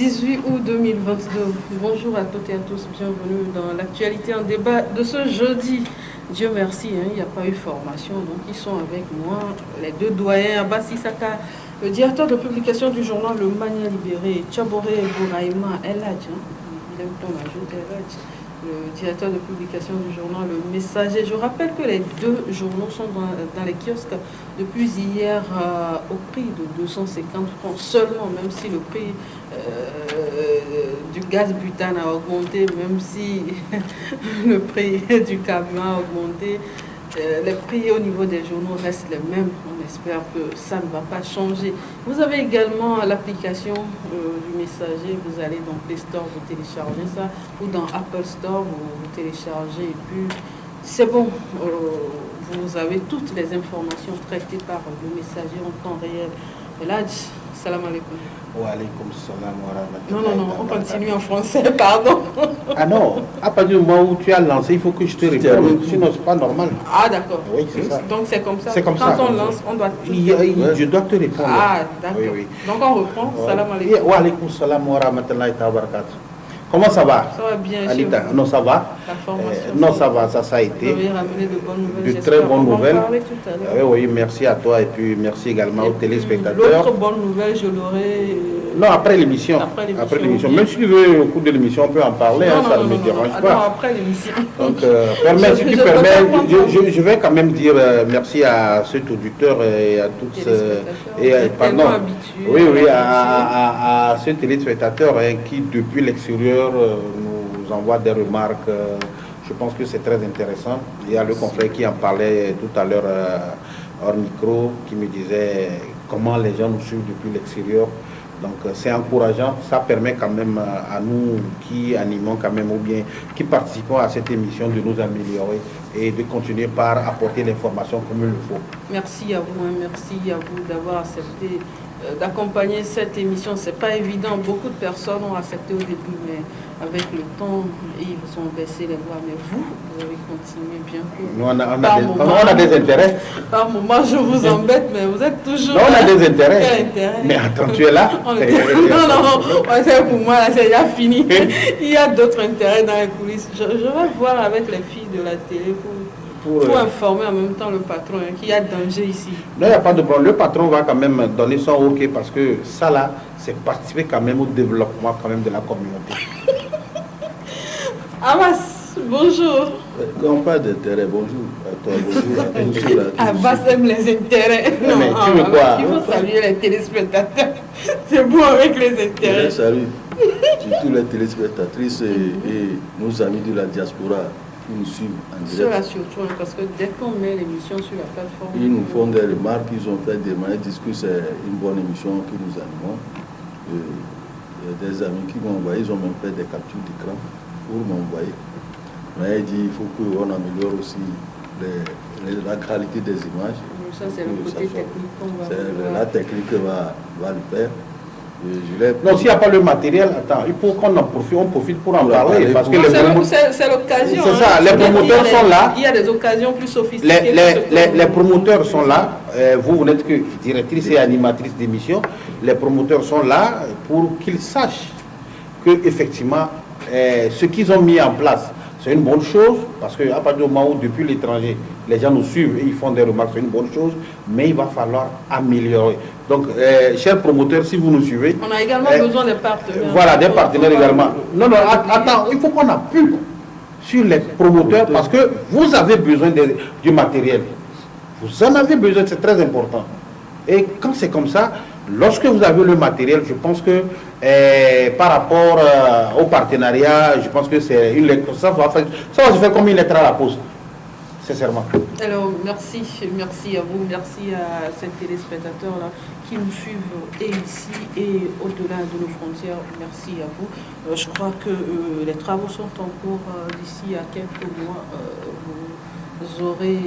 18 août 2022. Bonjour à toutes et à tous, bienvenue dans l'actualité en débat de ce jeudi. Dieu merci, il n'y a pas eu formation, donc ils sont avec moi, les deux doyens, Abbas Issaka, le directeur de publication du journal Le Mania Libéré, Tchaboré Bouraïma Eladj, il aime ton ajout Eladj, le directeur de publication du journal Le Messager. Je rappelle que les deux journaux sont dans les kiosques depuis hier au prix de 250 francs seulement, même si le prix du gaz butane a augmenté, même si le prix du camion a augmenté. Les prix au niveau des journaux restent les mêmes. On espère que ça ne va pas changer. Vous avez également l'application du Messager. Vous allez dans Play Store, vous téléchargez ça, ou dans Apple Store, vous téléchargez. Et puis, c'est bon. Vous avez toutes les informations traitées par le Messager en temps réel. Et là, salam alaikum. Wa alaikum salam wa rahmatullahi. Non, on continue en français, pardon. Ah non, à partir du moment où tu as lancé, il faut que je te réponde, sinon c'est pas normal. Ah d'accord. Oui, c'est ça. Donc c'est comme ça. C'est comme quand ça. Quand on lance, on doit... Je dois te répondre. Ah d'accord. Oui, oui. Donc on reprend. Salam alaikum. Wa alaikum salam wa rahmatullahi wa barakatuh. Comment ça va? Ça va bien, Anita? Non, ça va? La formation. Non, ça va, ça a été. Vous avez ramené de bonnes nouvelles. De très bonnes nouvelles. On va en parler tout à l'heure. Oui, merci à toi et puis merci également aux téléspectateurs. L'autre bonne nouvelle, je l'aurai... Non, après l'émission. Après l'émission. Même si tu veux, au cours de l'émission, on peut en parler, ça ne me dérange pas. Non, après l'émission. Donc, si tu permets, je vais quand même dire merci à cet auditeur et à toutes pardon. Oui, à ce téléspectateur qui, depuis l'extérieur, nous envoie des remarques. Je pense que c'est très intéressant. Il y a le confrère qui en parlait tout à l'heure hors micro, qui me disait comment les gens nous suivent depuis l'extérieur. Donc c'est encourageant, ça permet quand même à nous qui animons quand même ou bien qui participons à cette émission de nous améliorer et de continuer par apporter l'information comme il le faut. Merci à vous d'avoir accepté d'accompagner cette émission. C'est pas évident, beaucoup de personnes ont accepté au début, mais avec le temps, ils ont baissé les voix. Mais vous avez continué bien que... Nous, on a des intérêts. Par moment, je vous embête, mais vous êtes toujours... Non, on a des intérêts. Quel intérêt? Mais attends, tu es là. Non, c'est pour moi, c'est déjà fini. Il y a d'autres intérêts dans les coulisses. Je vais voir avec les filles de la télé pour informer en même temps le patron qu'il y a danger ici. Non, il n'y a pas de problème. Le patron va quand même donner son OK parce que ça là, c'est participer quand même au développement quand même de la communauté. Abbas, bonjour. Quand on parle d'intérêt, bonjour à toi, bonjour à tous. Abbas aime les intérêts. Non, mais tu veux quoi? Il faut saluer les téléspectateurs. C'est bon avec les intérêts. Salut tous les téléspectatrices et nos amis de la diaspora qui nous suivent en direct. Cela surtout, parce que dès qu'on met l'émission sur la plateforme... Ils nous font des remarques, ils ont fait des remarques, ils disent que c'est une bonne émission que nous animons. Il y a des amis qui m'ont envoyé, ils ont même fait des captures d'écran pour m'envoyer. Mais il dit qu'il faut qu'on améliore aussi la qualité des images. Ça, c'est le côté technique qu'on va... La technique va le faire. Non, s'il n'y a pas le matériel, attends, il faut qu'on en profite, on profite pour en parler. Parce que c'est l'occasion. C'est ça, les promoteurs sont là. Il y a des occasions plus sophistiquées. Les promoteurs sont là. Vous n'êtes que directrice et animatrice d'émission. Les promoteurs sont là pour qu'ils sachent que effectivement ce qu'ils ont mis en place, c'est une bonne chose, parce qu'à partir du moment où, depuis l'étranger, les gens nous suivent et ils font des remarques, c'est une bonne chose, mais il va falloir améliorer. Donc, chers promoteurs, si vous nous suivez... On a également besoin des partenaires. Voilà, des partenaires également. Non, attends, il faut qu'on appuie sur les promoteurs, parce que vous avez besoin du matériel. Vous en avez besoin, c'est très important. Et quand c'est comme ça, lorsque vous avez le matériel, je pense que par rapport au partenariat, je pense que c'est une lettre. Ça va se faire comme une lettre à la poste, sincèrement. Alors, merci à vous, merci à ces téléspectateurs-là qui nous suivent et ici et au-delà de nos frontières. Merci à vous. Je crois que les travaux sont en cours. D'ici à quelques mois, vous aurez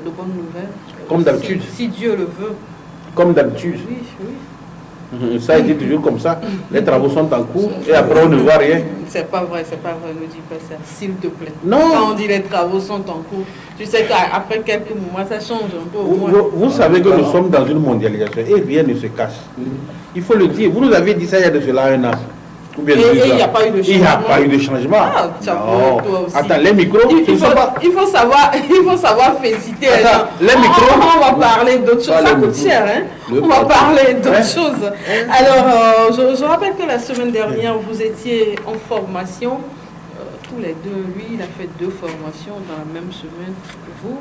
de bonnes nouvelles. Comme d'habitude. Si Dieu le veut. Comme d'habitude. Oui. Ça a été toujours comme ça. Les travaux sont en cours et après on ne voit rien. C'est pas vrai, ne dis pas ça, s'il te plaît. Non. Quand on dit les travaux sont en cours, tu sais qu'après quelques mois, ça change un peu au moins. Vous savez que nous sommes dans une mondialisation et rien ne se cache. Il faut le dire. Vous nous avez dit ça il y a de cela un an. Et il n'y a pas eu de changement. Il n'y a pas eu de changement. Ah, non. Toi aussi. Attends, les micros, il faut savoir féliciter. Attends, les micros. On va parler d'autres choses. Ça coûte cher, hein. On va parler d'autres choses. Alors, je rappelle que la semaine dernière, vous étiez en formation. Tous les deux, lui, il a fait 2 formations dans la même semaine. Vous,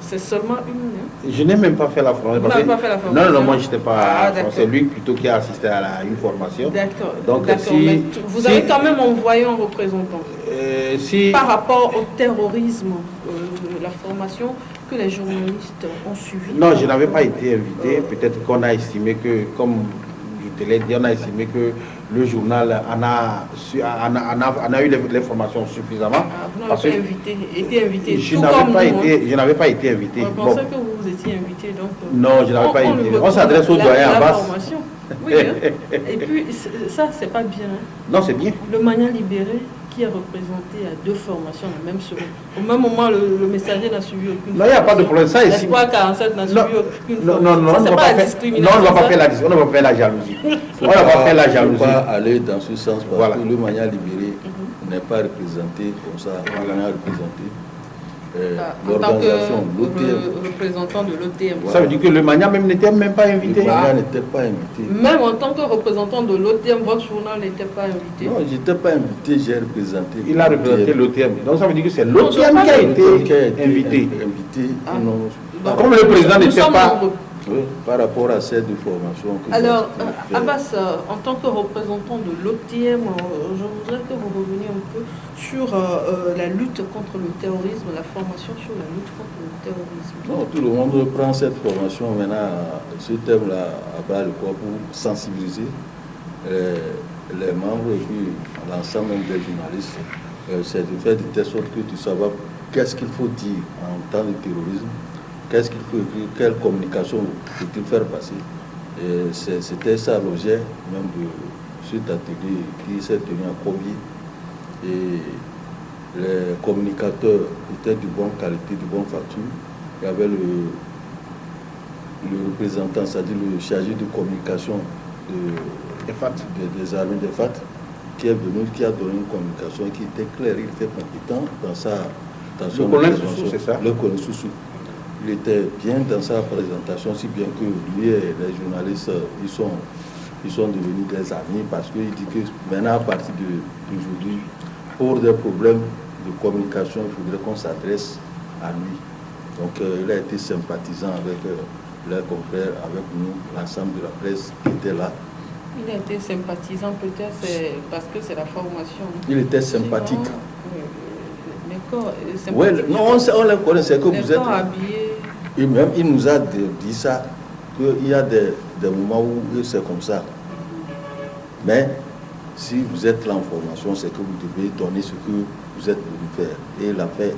c'est seulement une. Hein? Je n'ai même pas fait la formation. Vous n'avez pas fait la formation? Non, moi je n'étais pas. Ah, c'est lui plutôt qui a assisté à une formation. D'accord. Donc, vous avez quand même envoyé un représentant. Par rapport au terrorisme, la formation que les journalistes ont suivie. Non, je n'avais pas été invité. Peut-être qu'on a estimé que, comme je te l'ai dit, on a estimé que le journal en a eu les formations suffisamment. Vous n'avez pas été invité. Je n'avais pas été invité. Je pensais que vous étiez invité. Donc, non, je n'avais pas été. On s'adresse aux doyens en basse. Oui, hein. Et puis, ça, c'est pas bien. Hein. Non, c'est bien. Le Mania libéré qui est représenté à 2 formations la même semaine. Au même moment, le messager n'a suivi aucune. Non, il n'y a pas de problème. Ça, ici. L'espoir 47 n'a suivi aucune. Non, c'est pas la discrimination. Non, on ne va pas faire la discrimination. On ne va pas faire la jalousie. On ne va pas faire la jalousie. On ne va pas aller dans ce sens parce que le Mania libéré n'est pas représenté comme ça. On l'a représenté. L'organisation, l'OTM. Représentant de l'OTM. Ça veut dire que le Mania même n'était même pas invité. Le Mania n'était pas invité. Même en tant que représentant de l'OTM, votre journal n'était pas invité. Non, je n'étais pas invité, j'ai représenté. Il a représenté l'OTM. Donc ça veut dire que c'est l'OTM qui a été invité. Comme le président n'était pas. Oui, par rapport à cette formation. Alors, Abbas, en tant que représentant de l'OTM, je voudrais que vous reveniez un peu sur la lutte contre le terrorisme, la formation sur la lutte contre le terrorisme. Non, tout le monde prend cette formation maintenant, ce thème-là, à bas le corps pour sensibiliser les membres et puis l'ensemble des journalistes. C'est de faire de telle sorte que tu saches qu'est-ce qu'il faut dire en temps de terrorisme. Qu'est-ce qu'il faut écrire, quelle communication faut-il faire passer. C'était ça l'objet même de cet atelier qui s'est tenu à Kobi. Et les communicateurs étaient de bonne qualité, de bonne facture. Il y avait le représentant, c'est-à-dire le chargé de communication des armées de FAT, qui est venu, qui a donné une communication qui était claire, il était compétent dans son le colonel Soussou, c'est ça? Le colonel Soussou. Il était bien dans sa présentation, si bien que lui et les journalistes, ils sont devenus des amis parce qu'il dit que maintenant, à partir d'aujourd'hui, pour des problèmes de communication, il faudrait qu'on s'adresse à lui. Donc, il a été sympathisant avec les confrères, avec nous, l'ensemble de la presse qui était là. Il a été sympathisant, peut-être parce que c'est la formation. Il était sympathique. D'accord. Oui, non, on le connaît, c'est que vous êtes. Habillé. Et même, il nous a dit ça, qu'il y a des moments où c'est comme ça. Mais si vous êtes là en formation, c'est que vous devez donner ce que vous êtes venu faire. Et il l'a fait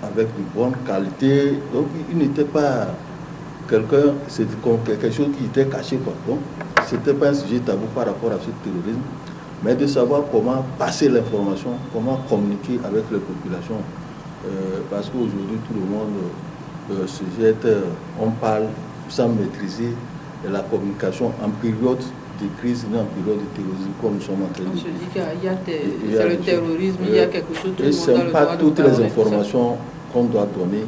avec une bonne qualité. Donc, il n'était pas quelqu'un, c'est quelque chose qui était caché. Donc, ce n'était pas un sujet tabou par rapport à ce terrorisme, mais de savoir comment passer l'information, comment communiquer avec les populations. Parce qu'aujourd'hui, tout le monde se jette, on parle sans maîtriser la communication en période de crise, en période de terrorisme, comme nous sommes en train de dire. On se dit qu'il y a le terrorisme, il y a quelque chose, tout le monde a le droit. Et ce n'est pas toutes les informations qu'on doit donner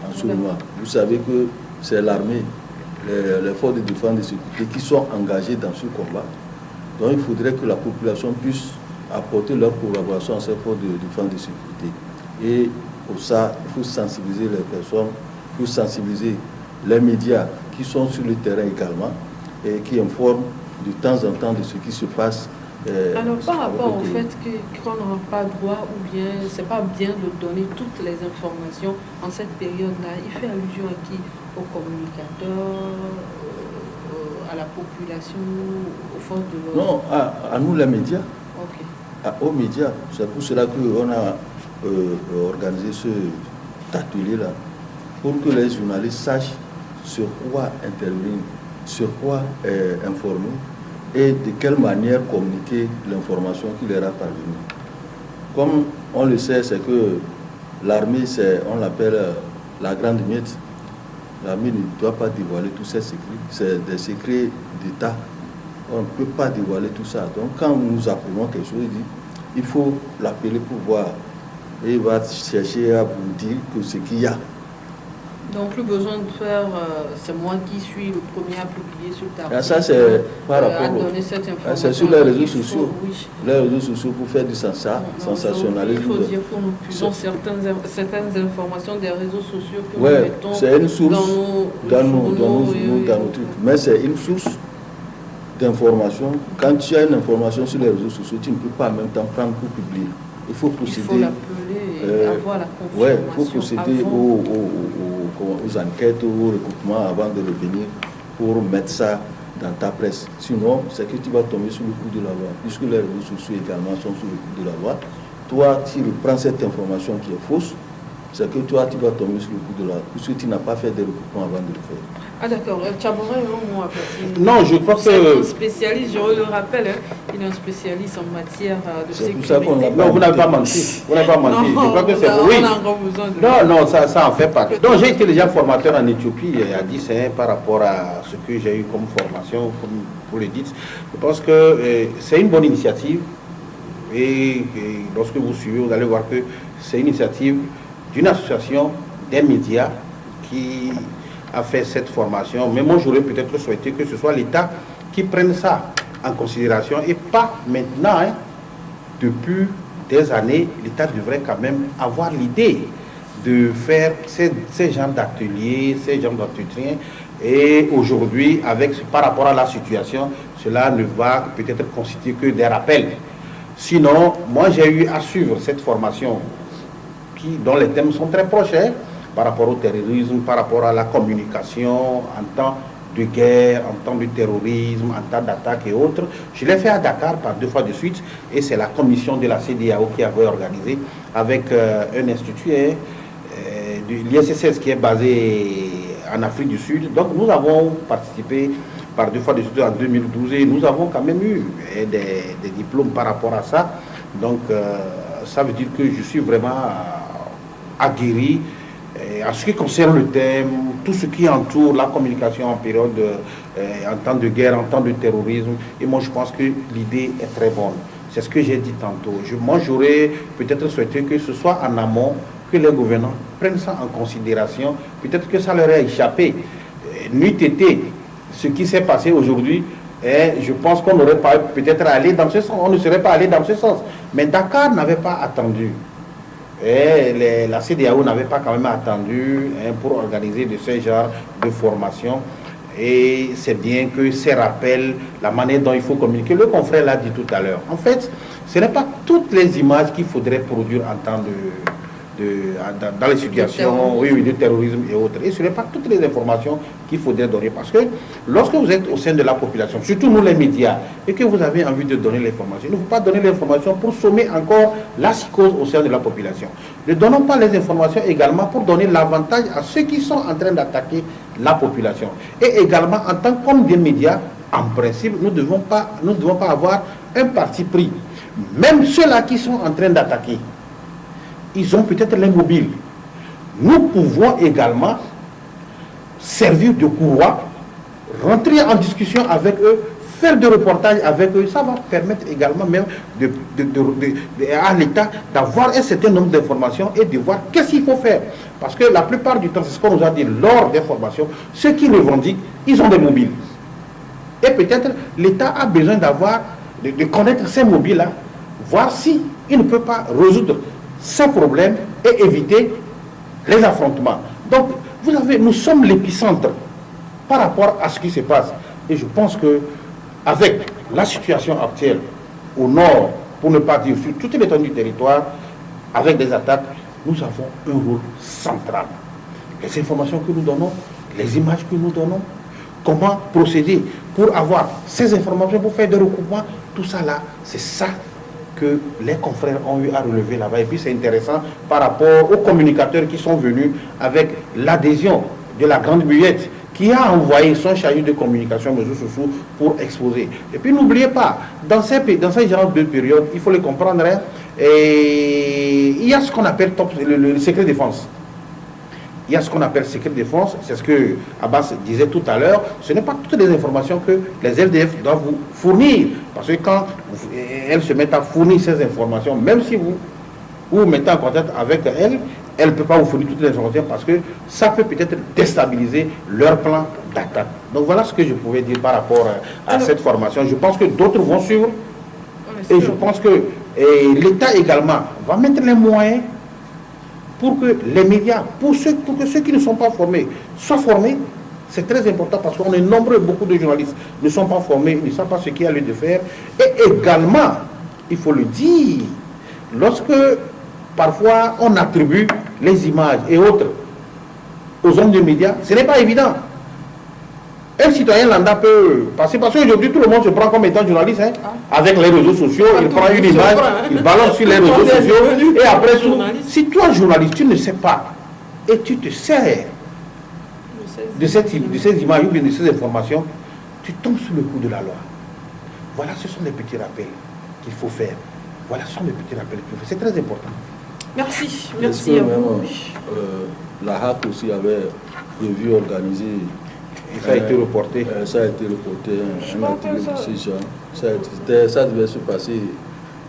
en ce moment. Vous savez que c'est l'armée, les forces de défense et de sécurité qui sont engagées dans ce combat. Donc il faudrait que la population puisse apporter leur collaboration à ces forces de défense et de sécurité. Et pour ça, il faut sensibiliser les personnes, il faut sensibiliser les médias qui sont sur le terrain également et qui informent de temps en temps de ce qui se passe. Alors par rapport au fait qu'on n'aura pas droit ou bien c'est pas bien de donner toutes les informations en cette période-là, il fait allusion à qui? Aux communicateurs, à la population, aux forces de l'ordre? Non, à nous les médias. Okay. Aux médias. C'est pour cela qu'on a organisé cet atelier-là, pour que les journalistes sachent sur quoi intervenir, sur quoi informer et de quelle manière communiquer l'information qui leur a parvenue. Comme on le sait, c'est que l'armée, on l'appelle la grande miette. l'armée ne doit pas dévoiler tous ces secrets. C'est des secrets d'État. On ne peut pas dévoiler tout ça. Donc quand nous apprenons quelque chose, il faut l'appeler pour voir. Et il va chercher à vous dire que ce qu'il y a. Donc plus besoin de faire, c'est moi qui suis le premier à publier sur ta ça c'est par rapport donner cette information. C'est sur les réseaux sociaux. Oui. Les réseaux sociaux pour faire du sensationnalisme. Il faut dire que nous puissions certaines informations des réseaux sociaux que nous ouais, mettons c'est une source dans nos trucs. Mais c'est une source d'information. Quand tu as une information sur les réseaux sociaux, tu ne peux pas en même temps prendre pour publier. Il faut procéder. Il faut l'appeler et avoir la confirmation. Ouais, il faut procéder aux enquêtes, au recoupement avant de revenir pour mettre ça dans ta presse. Sinon, c'est que tu vas tomber sous le coup de la loi. Puisque les réseaux sociaux également sont sous le coup de la loi, toi, tu reprends cette information qui est fausse, c'est que toi, tu vas tomber sous le coup de la loi, puisque tu n'as pas fait de recoupement avant de le faire. Ah d'accord, Tchaboura est un mot à partir. Non, je crois que... C'est un spécialiste, je le rappelle, il est un spécialiste en matière de sécurité. C'est pour ça qu'on Non, vous n'avez pas menti. Vous n'avez pas menti. Non, je crois que c'est... Oui. On a encore besoin de... Non, ça en fait partie. Donc j'ai été déjà formateur en Éthiopie à 10 ans par rapport à ce que j'ai eu comme formation pour les DITS. Je pense que c'est une bonne initiative. Et lorsque vous suivez, vous allez voir que c'est une initiative d'une association des médias qui a fait cette formation. Mais moi, j'aurais peut-être souhaité que ce soit l'État qui prenne ça en considération et pas maintenant. Hein. Depuis des années, l'État devrait quand même avoir l'idée de faire ces genres d'ateliers, ces genres d'entretiens. Et aujourd'hui, par rapport à la situation, cela ne va peut-être constituer que des rappels. Sinon, moi, j'ai eu à suivre cette formation dont les thèmes sont très proches, hein, par rapport au terrorisme, par rapport à la communication en temps de guerre, en temps de terrorisme, en temps d'attaque et autres. Je l'ai fait à Dakar par 2 fois de suite et c'est la commission de la CEDEAO qui avait organisé avec un institut de l'ISSS qui est basé en Afrique du Sud. Donc nous avons participé par 2 fois de suite en 2012 et nous avons quand même eu des diplômes par rapport à ça. Donc ça veut dire que je suis vraiment aguerri en ce qui concerne le thème, tout ce qui entoure la communication en période, en temps de guerre, en temps de terrorisme. Et moi, je pense que l'idée est très bonne. C'est ce que j'ai dit tantôt. Moi, j'aurais peut-être souhaité que ce soit en amont, que les gouvernants prennent ça en considération. Peut-être que ça leur a échappé. Nuit été, ce qui s'est passé aujourd'hui, je pense qu'on n'aurait pas peut-être allé dans ce sens. On ne serait pas allé dans ce sens. Mais Dakar n'avait pas attendu. Et la CEDEAO n'avait pas quand même attendu pour organiser de ce genre de formation. Et c'est bien que ces rappels, la manière dont il faut communiquer, le confrère l'a dit tout à l'heure. En fait, ce n'est pas toutes les images qu'il faudrait produire en temps dans les situations de terrorisme et autres. Et ce n'est pas toutes les informations qu'il faudrait donner. Parce que lorsque vous êtes au sein de la population, surtout nous les médias, et que vous avez envie de donner l'information, il ne faut pas donner l'information pour sommer encore la psychose au sein de la population. Ne donnons pas les informations également pour donner l'avantage à ceux qui sont en train d'attaquer la population. Et également, en tant qu'homme des médias, en principe, nous ne devons pas avoir un parti pris. Même ceux-là qui sont en train d'attaquer, ils ont peut-être les mobiles. Nous pouvons également servir de courroie, rentrer en discussion avec eux, faire des reportages avec eux. Ça va permettre également même à l'État d'avoir un certain nombre d'informations et de voir qu'est-ce qu'il faut faire. Parce que la plupart du temps, c'est ce qu'on nous a dit lors des formations, ceux qui revendiquent, ils ont des mobiles. Et peut-être l'État a besoin de connaître ces mobiles-là, voir si il ne peut pas résoudre ces problèmes et éviter les affrontements. Donc, nous sommes l'épicentre par rapport à ce qui se passe. Et je pense que avec la situation actuelle au nord, pour ne pas dire sur toute l'étendue du territoire, avec des attaques, nous avons un rôle central. Les informations que nous donnons, les images que nous donnons, comment procéder pour avoir ces informations, pour faire des recoupements, tout ça là, c'est ça que les confrères ont eu à relever là-bas. Et puis c'est intéressant par rapport aux communicateurs qui sont venus avec l'adhésion de la Grande Bullette qui a envoyé son chariot de communication aux réseaux sociaux pour exposer. Et puis n'oubliez pas, dans ces genres de périodes, il faut les comprendre, hein, et il y a ce qu'on appelle le secret défense. il y a ce qu'on appelle secret défense, c'est ce que Abbas disait tout à l'heure, ce n'est pas toutes les informations que les FDF doivent vous fournir, parce que quand elles se mettent à fournir ces informations, même si vous vous mettez en contact avec elles, elle ne peut pas vous fournir toutes les informations parce que ça peut peut-être déstabiliser leur plan d'attaque. Donc voilà ce que je pouvais dire par rapport à cette formation. Je pense que d'autres vont suivre et je pense que l'État également va mettre les moyens pour que les médias, pour que ceux qui ne sont pas formés soient formés. C'est très important parce qu'on est nombreux, beaucoup de journalistes ne sont pas formés, ils ne savent pas ce qu'il y a lieu de faire. Et également, il faut le dire, lorsque parfois on attribue les images et autres aux hommes de médias, ce n'est pas évident. Un citoyen lambda peut passer, parce qu'aujourd'hui tout le monde se prend comme étant journaliste, hein, avec les réseaux sociaux, il prend une image, il balance sur les réseaux sociaux, et après tout, si toi journaliste, tu ne sais pas, et tu te sers de ces images ou bien de ces informations, tu tombes sous le coup de la loi. Voilà, ce sont les petits rappels qu'il faut faire. Voilà, ce sont les petits rappels qu'il faut faire. C'est très important. Merci, merci à vous. La HAC aussi avait prévu organiser. Ça a été reporté. Ça a été reporté. Ça devait se passer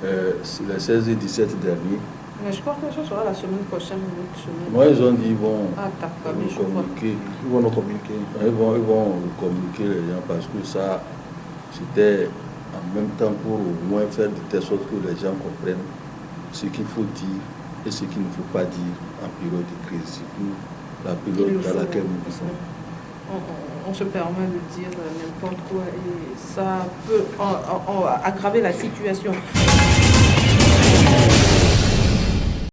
les 16 et 17 derniers. Mais je crois que ce sera la semaine prochaine. Moi, ils ont dit qu'ils vont communiquer. Ils vont nous communiquer. Ils vont communiquer les gens parce que ça, c'était en même temps pour au moins faire de telle sorte que les gens comprennent ce qu'il faut dire et ce qu'il ne faut pas dire en période de crise, surtout la période dans laquelle nous vivons. On se permet de dire n'importe quoi et ça peut aggraver la situation.